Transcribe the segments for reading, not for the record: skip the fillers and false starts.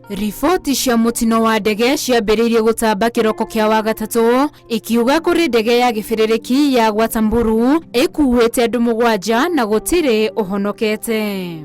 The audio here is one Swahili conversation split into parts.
Riboti cia mutino wa ndege ciambĩrĩirie gũtamba kĩroko kĩa wagatatũ ikiuga kũrĩ ndege ya gĩbĩrĩrĩki ya gwa Samburu ĩkuĩte andũ 7 na gũtirĩ ũhonokete.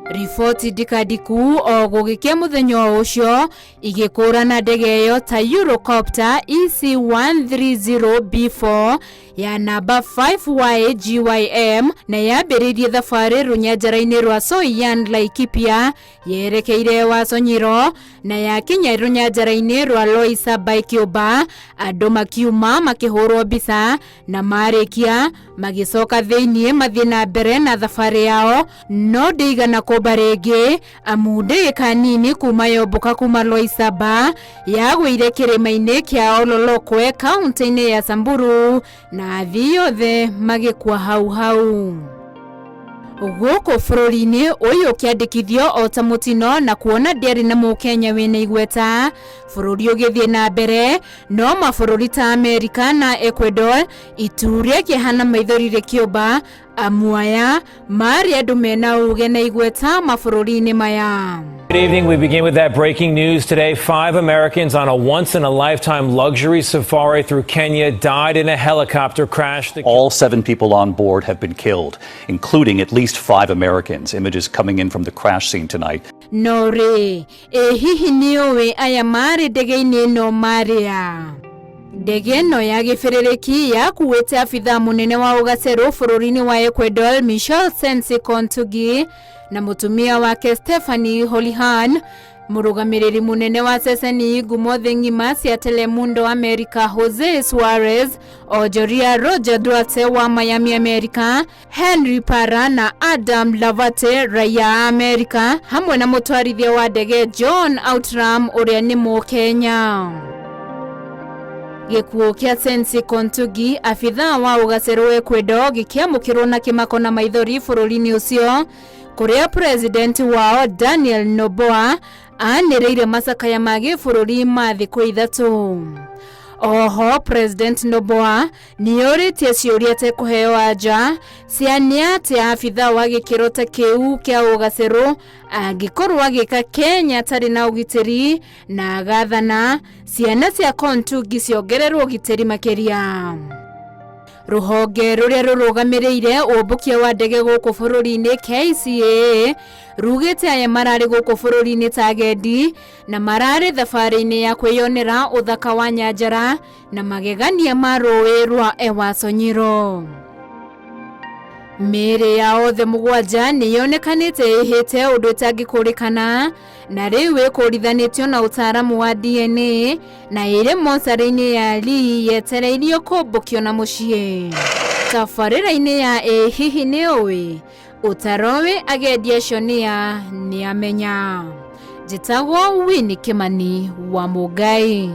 Riboti ndikadiku o gũgĩkia mũthenya ũcio igĩkũrana ndege ĩyo ta Eurocopter EC130B4 ya namba 5YGYM na yambĩrĩirie thabarĩ rũnyanjara-inĩ rwa Soiyan Laikipia yerekeire Wasonyiro na yakinya rũnyanjara-inĩ rwa Loisabai Kĩũmba, andũ makiuma makĩhũrwo mbica na marĩkia magĩcoka thĩinĩ mathiĩ na mbere na thabarĩ yao, no ndĩigana kũmba rĩngĩ amu ndagĩka nini kuma yombũka kuma Loisaba yagũire kĩrĩma-inĩ kĩa Ololokwe kaunti-inĩ ya Samburu na athii yothe magĩkua hau. Gũkũ bũrũri-inĩ ũyũ kĩandĩkithio o ta mũtino na kuona ndĩarĩ na mũkenya wĩna igweta, bũrũri ũgĩthiĩ na mbere, no mabũrũri ta Amerika na Ecuador itu rĩakĩhana maithori rĩkĩũmba amu aya marĩ andũ mena ũge na igweta mabũrũri-inĩ maya. Good evening. We begin with that breaking news today. 5 Americans on a once-in-a-lifetime luxury safari through Kenya died in a helicopter crash. All 7 people on board have been killed, including at least 5 Americans. Images coming in from the crash scene tonight. Nore, hihi nĩũĩ aya marĩ ndege-inĩ ĩno marĩa? Ndege ĩno ya gĩbĩrĩrĩki yakuĩte abithaa mũnene wa ũgacerũ bũrũri-inĩ wa Ecuador Michelle Sensi Kontugi na mũtumia wake Stephanie Holihan, mũrũgamĩrĩri mũnene wa ceceni ngumo thĩ ng'ima cia Telemundo America Jose Suarez, Onjoria Roger Duarte wa Miami America, Henry Parra na Adam Lavate raia America, hamwe na mũtwarithia wa ndege John Outram ũrĩa nĩ Mũkenya. Gĩkuũ kĩa Sensi Kontugi, abithaa wa ũgacerũ Ecuador, gĩkĩamũkĩrwo na kĩmako na maithori bũrũri-inĩ ũcio, kũrĩa president wao Daniel Noboa anĩrĩire macakaya ma gĩbũrũri ma thikũ 3. Oho, President Noboa nĩorĩtie ciũria atekũheo anja cia nĩ atĩa abithaa wa gĩkĩro ta kĩu kĩa ũgacerũ angĩkorwo agĩka Kenya tarĩ na ũgitĩri na agathana ciana cia Kontugi ciongererwo ũgitĩri makĩria. Rũhonge rũrĩa rũrũgamĩrĩire ũmbũkia wa ndege gũkũ bũrũri-inĩ KCAA rugĩte aya mararĩ gũkũ bũrũri-inĩ ta agendi na mararĩ thabarĩ-inĩ ya kwĩyonera ũthaka wa nyanjara na magegania ma rũĩ rwa Wasonyiro. Mĩĩrĩ ya othe 7 nĩyonekanĩte ĩhĩte ũndũ ĩtangĩkũrĩkana na rĩu ĩkũrithanĩtio na ũtaaramu wa DNA na ĩrĩ mocarĩ-inĩ ya Lee yetereirio kũmbũkio na mũciĩ. Tabarĩra-inĩ ya hihi nĩũĩ, ũtarowe agendi acio nĩamenya. Njĩtagwo Winnie Kimani wa Mũngai.